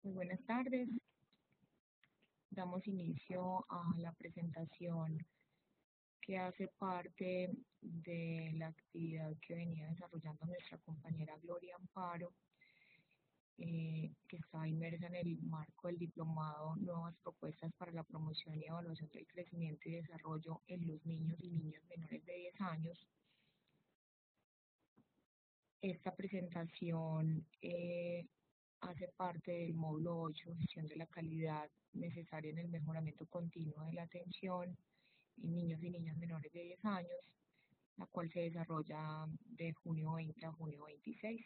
Muy buenas tardes. Damos inicio a la presentación que hace parte de la actividad que venía desarrollando nuestra compañera Gloria Amparo, que está inmersa en el marco del diplomado Nuevas propuestas para la promoción y evaluación del crecimiento y desarrollo en los niños y niñas menores de 10 años. Esta presentación hace parte del módulo 8, gestión de la calidad necesaria en el mejoramiento continuo de la atención en niños y niñas menores de 10 años, la cual se desarrolla de junio 20 a junio 26.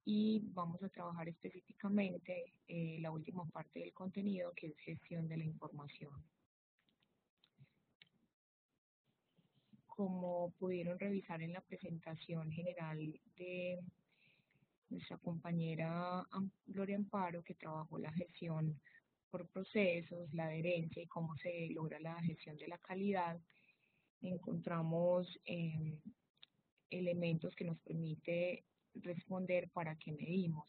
Y vamos a trabajar específicamente la última parte del contenido, que es gestión de la información. Como pudieron revisar en la presentación general de nuestra compañera Gloria Amparo, que trabajó la gestión por procesos, la adherencia y cómo se logra la gestión de la calidad, encontramos elementos que nos permite responder para qué medimos.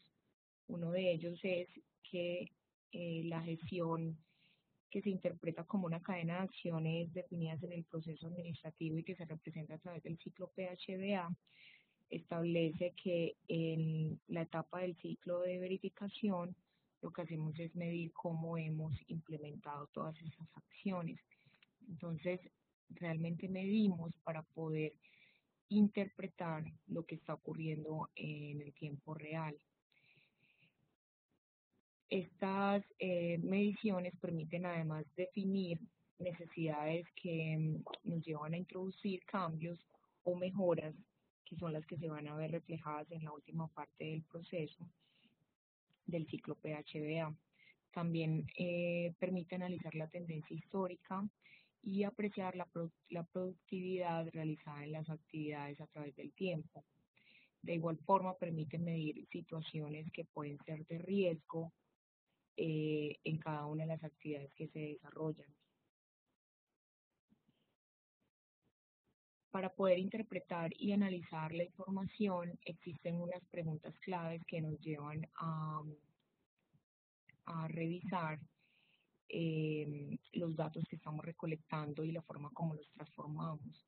Uno de ellos es que la gestión, que se interpreta como una cadena de acciones definidas en el proceso administrativo y que se representa a través del ciclo PHBA, establece que en la etapa del ciclo de verificación lo que hacemos es medir cómo hemos implementado todas esas acciones. Entonces, realmente medimos para poder interpretar lo que está ocurriendo en el tiempo real. Estas mediciones permiten además definir necesidades que nos llevan a introducir cambios o mejoras, que son las que se van a ver reflejadas en la última parte del proceso del ciclo PHBA. También permite analizar la tendencia histórica y apreciar la productividad realizada en las actividades a través del tiempo. De igual forma, permite medir situaciones que pueden ser de riesgo en cada una de las actividades que se desarrollan. Para poder interpretar y analizar la información, existen unas preguntas claves que nos llevan a revisar los datos que estamos recolectando y la forma como los transformamos.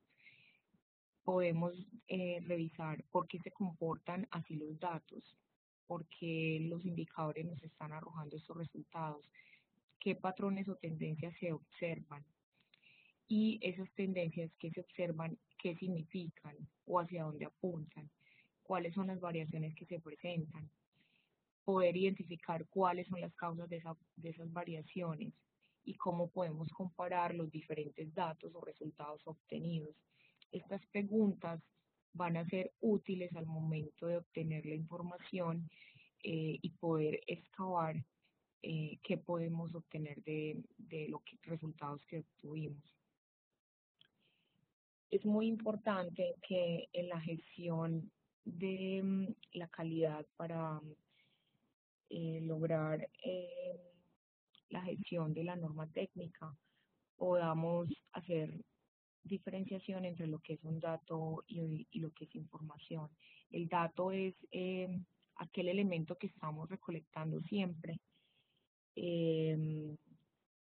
Podemos revisar por qué se comportan así los datos, por qué los indicadores nos están arrojando estos resultados, qué patrones o tendencias se observan y esas tendencias que se observan, qué significan o hacia dónde apuntan, cuáles son las variaciones que se presentan, poder identificar cuáles son las causas de esas variaciones y cómo podemos comparar los diferentes datos o resultados obtenidos. Estas preguntas van a ser útiles al momento de obtener la información y poder excavar qué podemos obtener de los resultados que obtuvimos. Es muy importante que en la gestión de la calidad para lograr la gestión de la norma técnica podamos hacer diferenciación entre lo que es un dato y lo que es información. El dato es aquel elemento que estamos recolectando siempre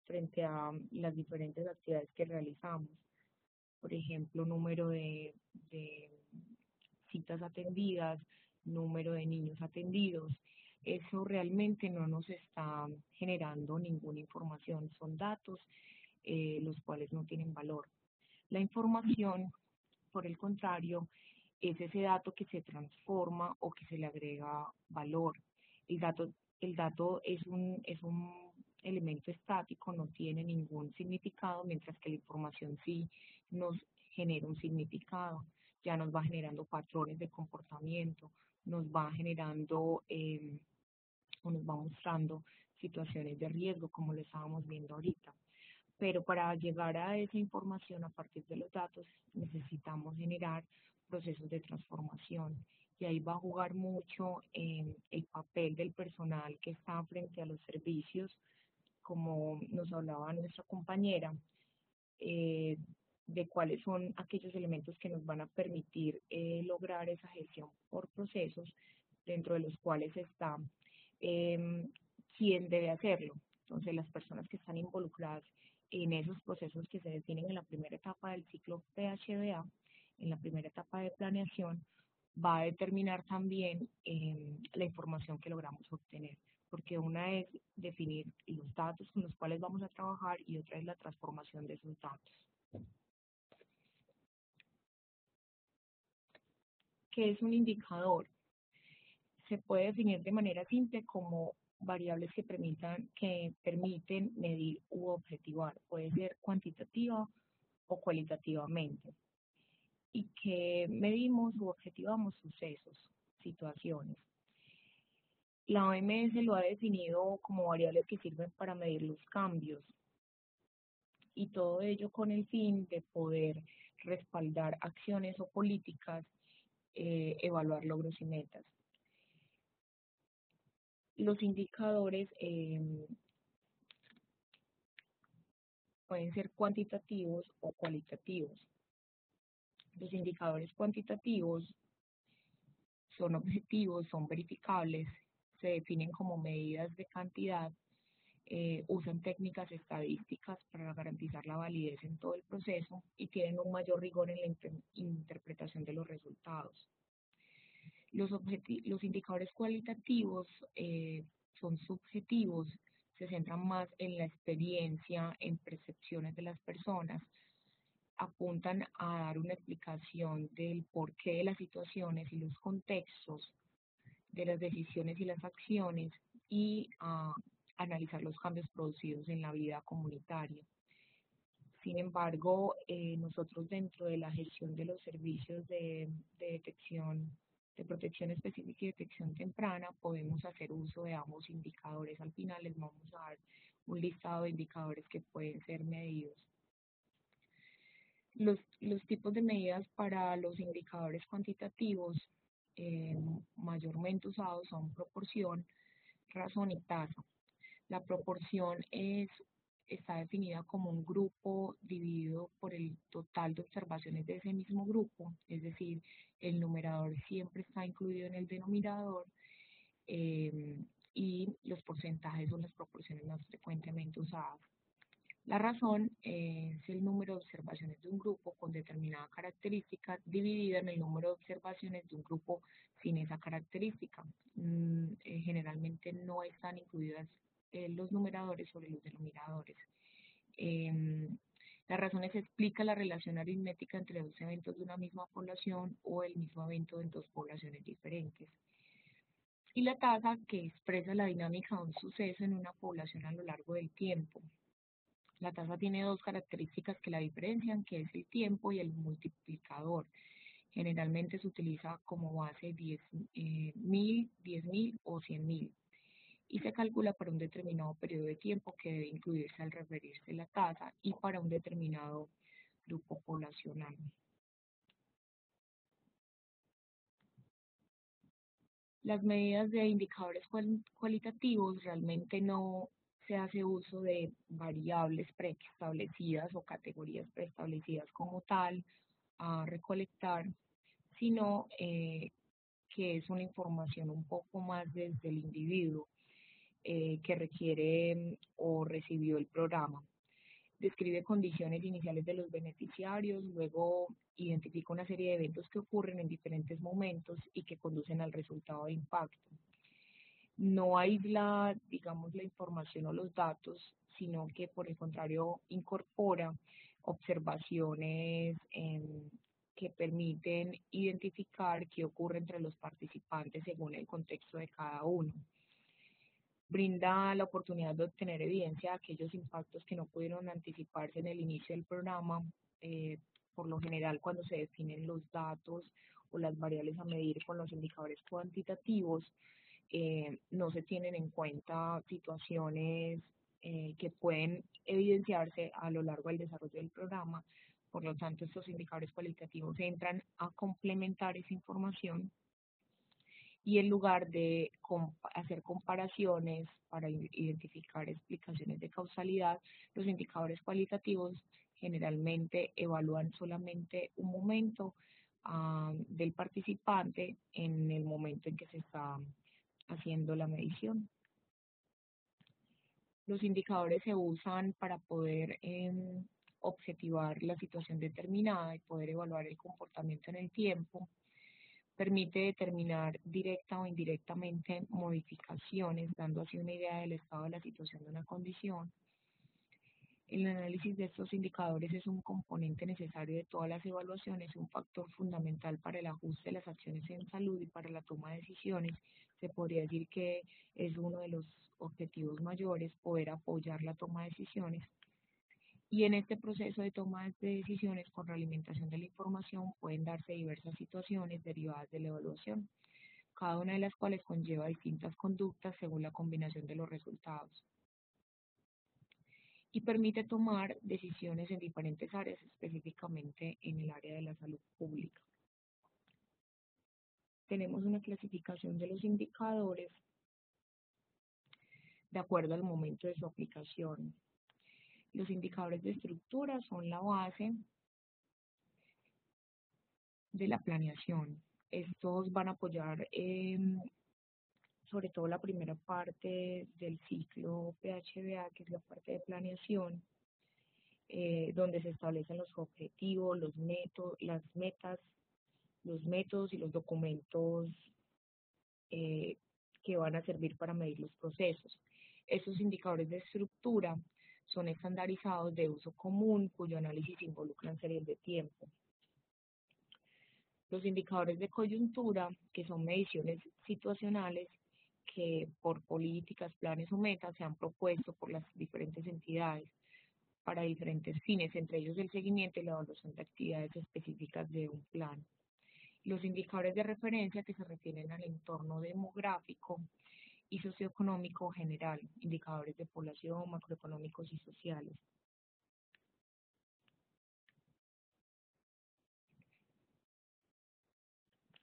frente a las diferentes actividades que realizamos. Por ejemplo, número de citas atendidas, número de niños atendidos. Eso realmente no nos está generando ninguna información, son datos los cuales no tienen valor. La información, por el contrario, es ese dato que se transforma o que se le agrega valor. El dato, el dato es un elemento estático, no tiene ningún significado, mientras que la información sí nos genera un significado, ya nos va generando patrones de comportamiento, nos va generando o nos va mostrando situaciones de riesgo, como lo estábamos viendo ahorita. Pero para llegar a esa información a partir de los datos necesitamos generar procesos de transformación y ahí va a jugar mucho el papel del personal que está frente a los servicios, como nos hablaba nuestra compañera, eh, de cuáles son aquellos elementos que nos van a permitir lograr esa gestión por procesos, dentro de los cuales está quién debe hacerlo. Entonces, las personas que están involucradas en esos procesos que se definen en la primera etapa del ciclo PHDA, en la primera etapa de planeación, va a determinar también la información que logramos obtener, porque una es definir los datos con los cuales vamos a trabajar y otra es la transformación de esos datos. ¿Qué es un indicador? Se puede definir de manera simple como variables que permiten medir u objetivar, puede ser cuantitativa o cualitativamente, y que medimos u objetivamos sucesos, situaciones. La OMS lo ha definido como variables que sirven para medir los cambios y todo ello con el fin de poder respaldar acciones o políticas, evaluar logros y metas. Los indicadores pueden ser cuantitativos o cualitativos. Los indicadores cuantitativos son objetivos, son verificables, se definen como medidas de cantidad, usan técnicas estadísticas para garantizar la validez en todo el proceso y tienen un mayor rigor en la interpretación de los resultados. Los indicadores cualitativos son subjetivos, se centran más en la experiencia, en percepciones de las personas, apuntan a dar una explicación del porqué de las situaciones y los contextos de las decisiones y las acciones y a analizar los cambios producidos en la vida comunitaria. Sin embargo, nosotros dentro de la gestión de los servicios de detección, de protección específica y detección temprana, podemos hacer uso de ambos indicadores. Al final les vamos a dar un listado de indicadores que pueden ser medidos. Los tipos de medidas para los indicadores cuantitativos mayormente usados son proporción, razón y tasa. La proporción está definida como un grupo dividido por el total de observaciones de ese mismo grupo, es decir, el numerador siempre está incluido en el denominador y los porcentajes son las proporciones más frecuentemente usadas. La razón es el número de observaciones de un grupo con determinada característica dividida en el número de observaciones de un grupo sin esa característica. Generalmente no están incluidas los numeradores sobre los denominadores. La razón es explica la relación aritmética entre dos eventos de una misma población o el mismo evento en dos poblaciones diferentes. Y la tasa que expresa la dinámica de un suceso en una población a lo largo del tiempo. La tasa tiene dos características que la diferencian, que es el tiempo y el multiplicador. Generalmente se utiliza como base 10.000, 10.000 o 100.000 y se calcula para un determinado periodo de tiempo que debe incluirse al referirse la tasa y para un determinado grupo poblacional. Las medidas de indicadores cualitativos realmente no se hace uso de variables preestablecidas o categorías preestablecidas como tal a recolectar, sino que es una información un poco más desde el individuo que requiere o recibió el programa. Describe condiciones iniciales de los beneficiarios, luego identifica una serie de eventos que ocurren en diferentes momentos y que conducen al resultado de impacto. No aísla, digamos, la información o los datos, sino que por el contrario incorpora observaciones que permiten identificar qué ocurre entre los participantes según el contexto de cada uno. Brinda la oportunidad de obtener evidencia de aquellos impactos que no pudieron anticiparse en el inicio del programa. Por lo general, cuando se definen los datos o las variables a medir con los indicadores cuantitativos, no se tienen en cuenta situaciones que pueden evidenciarse a lo largo del desarrollo del programa. Por lo tanto, estos indicadores cualitativos entran a complementar esa información y en lugar de hacer comparaciones para identificar explicaciones de causalidad, los indicadores cualitativos generalmente evalúan solamente un momento del participante en el momento en que se está haciendo la medición. Los indicadores se usan para poder objetivar la situación determinada y poder evaluar el comportamiento en el tiempo. Permite determinar directa o indirectamente modificaciones, dando así una idea del estado de la situación de una condición. El análisis de estos indicadores es un componente necesario de todas las evaluaciones, un factor fundamental para el ajuste de las acciones en salud y para la toma de decisiones. Se podría decir que es uno de los objetivos mayores poder apoyar la toma de decisiones. Y en este proceso de toma de decisiones con realimentación de la información pueden darse diversas situaciones derivadas de la evaluación, cada una de las cuales conlleva distintas conductas según la combinación de los resultados y permite tomar decisiones en diferentes áreas, específicamente en el área de la salud pública. Tenemos una clasificación de los indicadores de acuerdo al momento de su aplicación. Los indicadores de estructura son la base de la planeación. Estos van a apoyar sobre todo la primera parte del ciclo PHBA, que es la parte de planeación, donde se establecen los objetivos, los métodos, las metas, los métodos y los documentos eh, que van a servir para medir los procesos. Estos indicadores de estructura son estandarizados de uso común, cuyo análisis involucra series de tiempo. Los indicadores de coyuntura, que son mediciones situacionales que por políticas, planes o metas se han propuesto por las diferentes entidades para diferentes fines, entre ellos el seguimiento y la evaluación de actividades específicas de un plan. Los indicadores de referencia que se refieren al entorno demográfico y socioeconómico general, indicadores de población, macroeconómicos y sociales.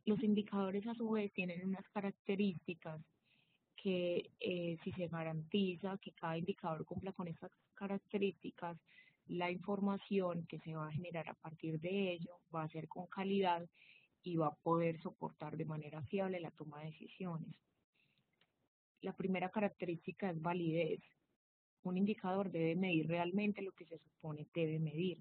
Los indicadores a su vez tienen unas características que si se garantiza que cada indicador cumpla con estas características, la información que se va a generar a partir de ello va a ser con calidad y va a poder soportar de manera fiable la toma de decisiones. La primera característica es validez. Un indicador debe medir realmente lo que se supone debe medir.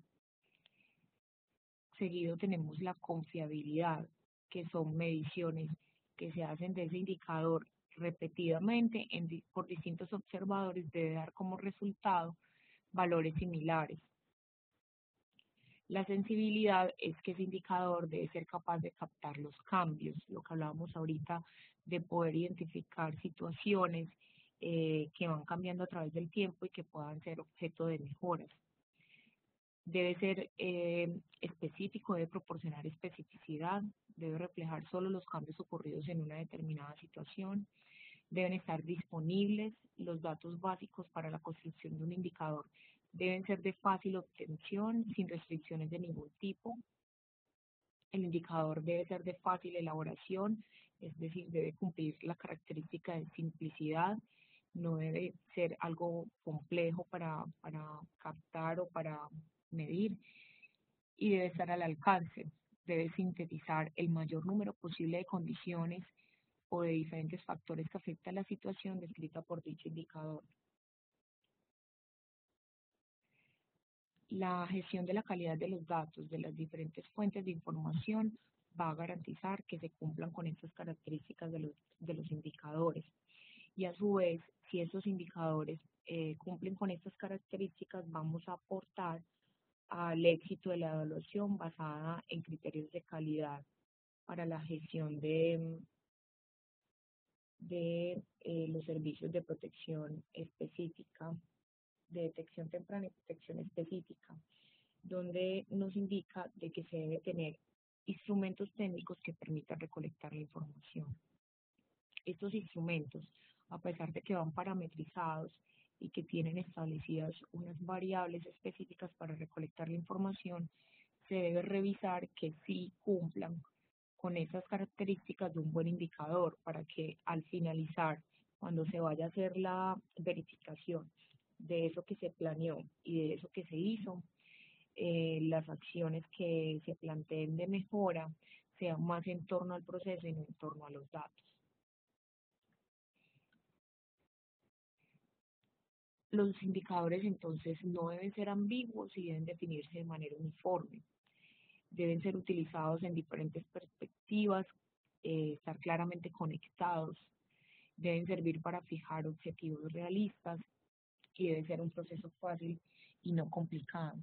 Seguido tenemos la confiabilidad, que son mediciones que se hacen de ese indicador repetidamente por distintos observadores, debe dar como resultado valores similares. La sensibilidad es que ese indicador debe ser capaz de captar los cambios, lo que hablábamos ahorita, de poder identificar situaciones que van cambiando a través del tiempo y que puedan ser objeto de mejoras. Debe ser específico, debe proporcionar especificidad, debe reflejar solo los cambios ocurridos en una determinada situación, deben estar disponibles los datos básicos para la construcción de un indicador, deben ser de fácil obtención, sin restricciones de ningún tipo. El indicador debe ser de fácil elaboración, es decir, debe cumplir la característica de simplicidad, no debe ser algo complejo para captar o para medir y debe estar al alcance. Debe sintetizar el mayor número posible de condiciones o de diferentes factores que afectan la situación descrita por dicho indicador. La gestión de la calidad de los datos de las diferentes fuentes de información va a garantizar que se cumplan con estas características de los indicadores. Y a su vez, si estos indicadores cumplen con estas características, vamos a aportar al éxito de la evaluación basada en criterios de calidad para la gestión de los servicios de protección específica, de detección temprana y protección específica, donde nos indica de que se debe tener instrumentos técnicos que permitan recolectar la información. Estos instrumentos, a pesar de que van parametrizados y que tienen establecidas unas variables específicas para recolectar la información, se debe revisar que sí cumplan con esas características de un buen indicador para que al finalizar, cuando se vaya a hacer la verificación de eso que se planeó y de eso que se hizo, las acciones que se planteen de mejora sean más en torno al proceso y no en torno a los datos. Los indicadores entonces no deben ser ambiguos y deben definirse de manera uniforme. Deben ser utilizados en diferentes perspectivas, estar claramente conectados, deben servir para fijar objetivos realistas y debe ser un proceso fácil y no complicado.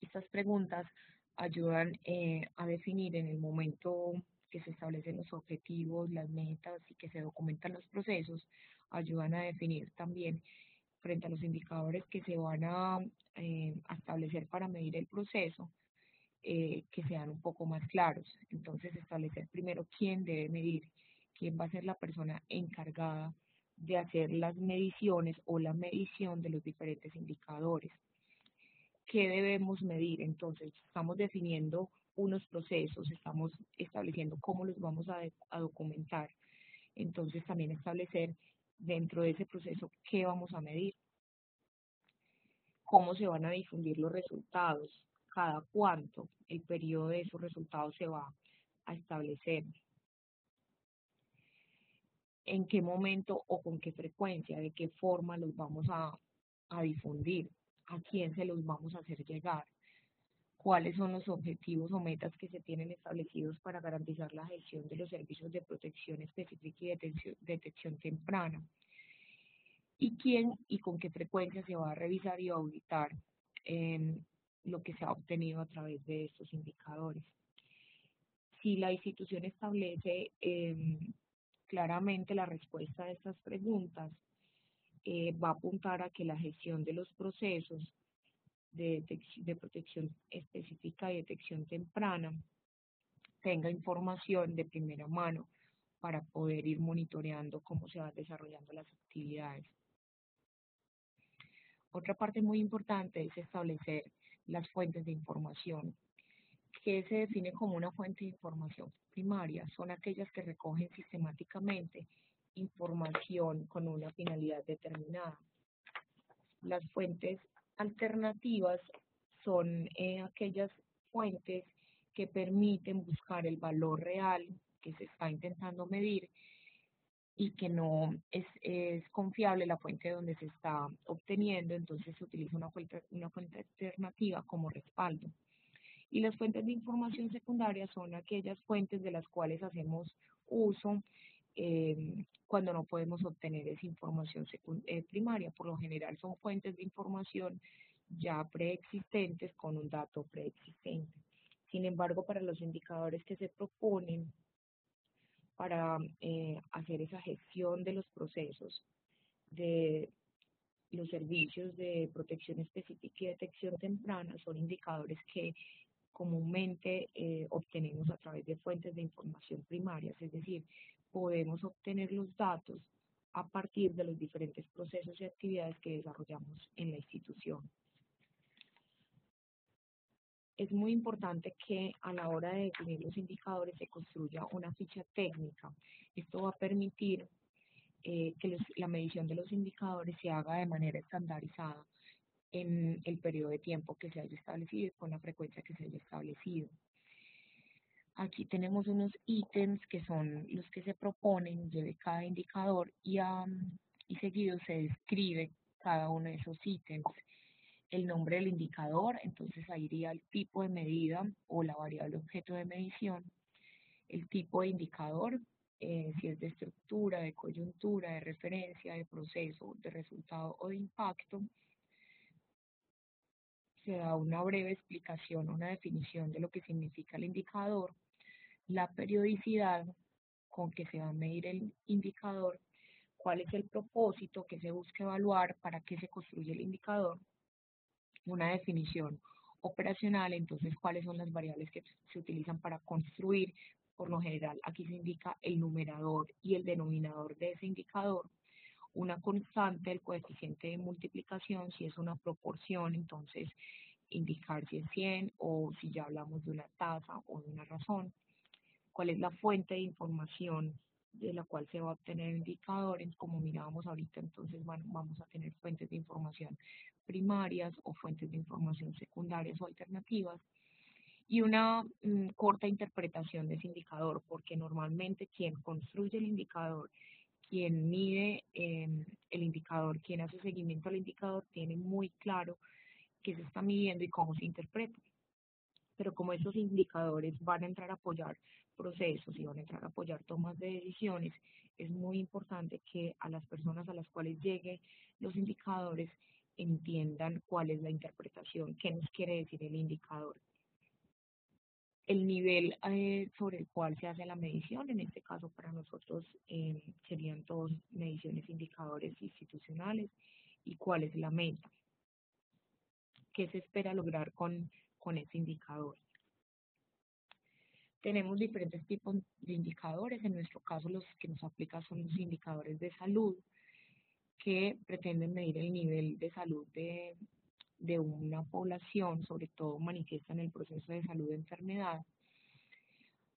Estas preguntas ayudan a definir en el momento que se establecen los objetivos, las metas y que se documentan los procesos, ayudan a definir también frente a los indicadores que se van a establecer para medir el proceso, que sean un poco más claros. Entonces, establecer primero quién debe medir, quién va a ser la persona encargada de hacer las mediciones o la medición de los diferentes indicadores. ¿Qué debemos medir? Entonces, estamos definiendo unos procesos, estamos estableciendo cómo los vamos a documentar. Entonces, también establecer dentro de ese proceso qué vamos a medir, cómo se van a difundir los resultados, cada cuánto el periodo de esos resultados se va a establecer, en qué momento o con qué frecuencia, de qué forma los vamos a difundir, a quién se los vamos a hacer llegar, cuáles son los objetivos o metas que se tienen establecidos para garantizar la gestión de los servicios de protección específica y detección temprana, y quién y con qué frecuencia se va a revisar y auditar eh, lo que se ha obtenido a través de estos indicadores. Si la institución establece claramente la respuesta a estas preguntas, va a apuntar a que la gestión de los procesos de protección específica y detección temprana tenga información de primera mano para poder ir monitoreando cómo se van desarrollando las actividades. Otra parte muy importante es establecer las fuentes de información. ¿Qué se define como una fuente de información primaria? Son aquellas que recogen sistemáticamente información con una finalidad determinada. Las fuentes alternativas son aquellas fuentes que permiten buscar el valor real que se está intentando medir y que no es confiable la fuente donde se está obteniendo, entonces se utiliza una fuente alternativa como respaldo. Y las fuentes de información secundaria son aquellas fuentes de las cuales hacemos uso cuando no podemos obtener esa información primaria. Por lo general son fuentes de información ya preexistentes con un dato preexistente. Sin embargo, para los indicadores que se proponen para hacer esa gestión de los procesos, de los servicios de protección específica y detección temprana, son indicadores que comúnmente obtenemos a través de fuentes de información primarias, es decir, podemos obtener los datos a partir de los diferentes procesos y actividades que desarrollamos en la institución. Es muy importante que a la hora de definir los indicadores se construya una ficha técnica. Esto va a permitir que la medición de los indicadores se haga de manera estandarizada en el periodo de tiempo que se haya establecido y con la frecuencia que se haya establecido. Aquí tenemos unos ítems que son los que se proponen, lleve cada indicador y seguido se describe cada uno de esos ítems. El nombre del indicador, entonces ahí iría el tipo de medida o la variable objeto de medición, el tipo de indicador, si es de estructura, de coyuntura, de referencia, de proceso, de resultado o de impacto. Se da una breve explicación, una definición de lo que significa el indicador, la periodicidad con que se va a medir el indicador, cuál es el propósito que se busca evaluar, para qué se construye el indicador, una definición operacional, entonces cuáles son las variables que se utilizan para construir. Por lo general, aquí se indica el numerador y el denominador de ese indicador, una constante, el coeficiente de multiplicación, si es una proporción, entonces indicar si es 100 o si ya hablamos de una tasa o de una razón, cuál es la fuente de información de la cual se va a obtener indicadores, como mirábamos ahorita, entonces vamos a tener fuentes de información primarias o fuentes de información secundarias o alternativas, y una corta interpretación de ese indicador, porque normalmente quien construye el indicador, quien mide el indicador, quien hace seguimiento al indicador, tiene muy claro qué se está midiendo y cómo se interpreta. Pero como esos indicadores van a entrar a apoyar procesos y van a entrar a apoyar tomas de decisiones, es muy importante que a las personas a las cuales lleguen los indicadores entiendan cuál es la interpretación, qué nos quiere decir el indicador. El nivel sobre el cual se hace la medición, en este caso para nosotros serían todas mediciones, indicadores institucionales, y cuál es la meta, qué se espera lograr con ese indicador. Tenemos diferentes tipos de indicadores, en nuestro caso los que nos aplican son los indicadores de salud, que pretenden medir el nivel de salud de una población, sobre todo manifiestan el proceso de salud de enfermedad.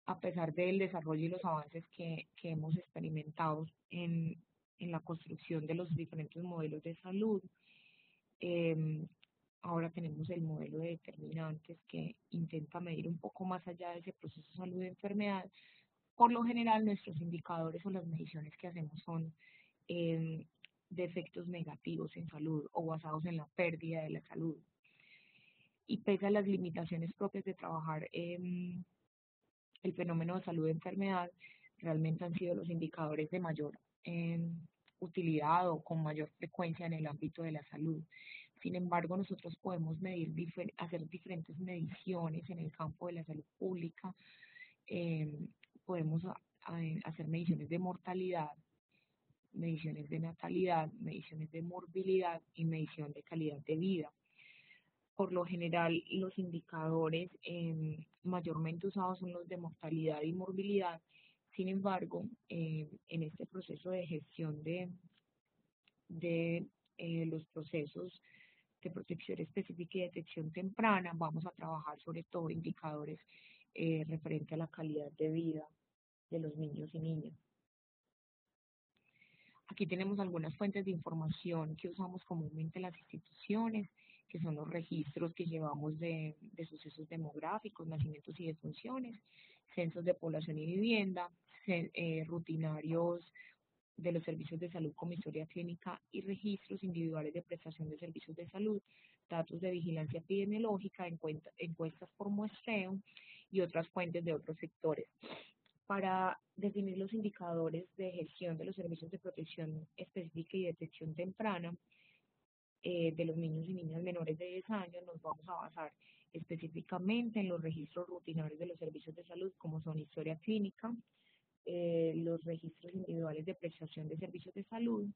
A pesar del desarrollo y los avances que hemos experimentado en la construcción de los diferentes modelos de salud, eh, ahora tenemos el modelo de determinantes que intenta medir un poco más allá de ese proceso de salud de enfermedad. Por lo general, nuestros indicadores o las mediciones que hacemos son de efectos negativos en salud o basados en la pérdida de la salud. Y pese a las limitaciones propias de trabajar el fenómeno de salud de enfermedad, realmente han sido los indicadores de mayor utilidad o con mayor frecuencia en el ámbito de la salud. Sin embargo, nosotros podemos hacer diferentes mediciones en el campo de la salud pública. Podemos hacer mediciones de mortalidad, mediciones de natalidad, mediciones de morbilidad y medición de calidad de vida. Por lo general, los indicadores mayormente usados son los de mortalidad y morbilidad. Sin embargo, en este proceso de gestión de los procesos de protección específica y detección temprana, vamos a trabajar sobre todo indicadores referente a la calidad de vida de los niños y niñas. Aquí tenemos algunas fuentes de información que usamos comúnmente en las instituciones, que son los registros que llevamos de sucesos demográficos, nacimientos y defunciones, censos de población y vivienda, rutinarios de los servicios de salud como historia clínica y registros individuales de prestación de servicios de salud, datos de vigilancia epidemiológica, encuestas por muestreo y otras fuentes de otros sectores. Para definir los indicadores de gestión de los servicios de protección específica y detección temprana de los niños y niñas menores de 10 años, nos vamos a basar específicamente en los registros rutinarios de los servicios de salud, como son historia clínica, los registros individuales de prestación de servicios de salud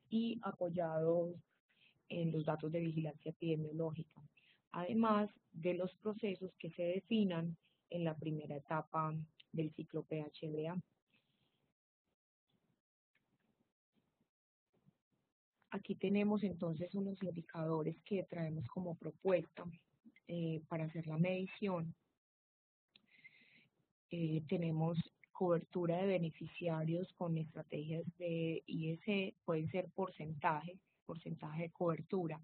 y apoyados en los datos de vigilancia epidemiológica, además de los procesos que se definan en la primera etapa del ciclo PHDA. Aquí tenemos entonces unos indicadores que traemos como propuesta para hacer la medición. Tenemos cobertura de beneficiarios con estrategias de IS, pueden ser porcentaje de cobertura,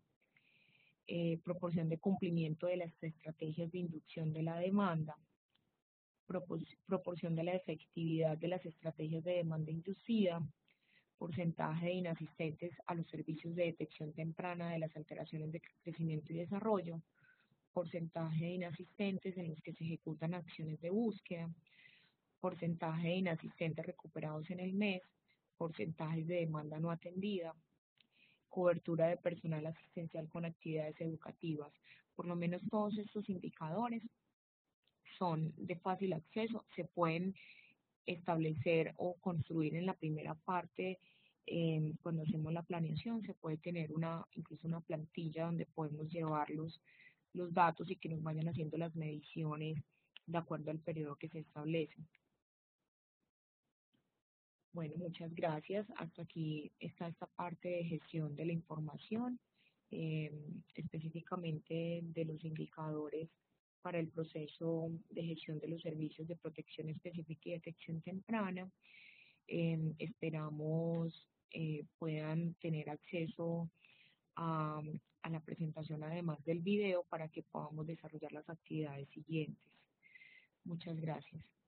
proporción de cumplimiento de las estrategias de inducción de la demanda, proporción de la efectividad de las estrategias de demanda inducida, porcentaje de inasistentes a los servicios de detección temprana de las alteraciones de crecimiento y desarrollo, porcentaje de inasistentes en los que se ejecutan acciones de búsqueda, porcentaje de inasistentes recuperados en el mes, porcentajes de demanda no atendida, cobertura de personal asistencial con actividades educativas. Por lo menos todos estos indicadores son de fácil acceso, se pueden establecer o construir en la primera parte. Cuando hacemos la planeación se puede tener incluso una plantilla donde podemos llevar los datos y que nos vayan haciendo las mediciones de acuerdo al periodo que se establece. Bueno, muchas gracias. Hasta aquí está esta parte de gestión de la información, específicamente de los indicadores para el proceso de gestión de los servicios de protección específica y detección temprana. Esperamos puedan tener acceso a, a la presentación además del video para que podamos desarrollar las actividades siguientes. Muchas gracias.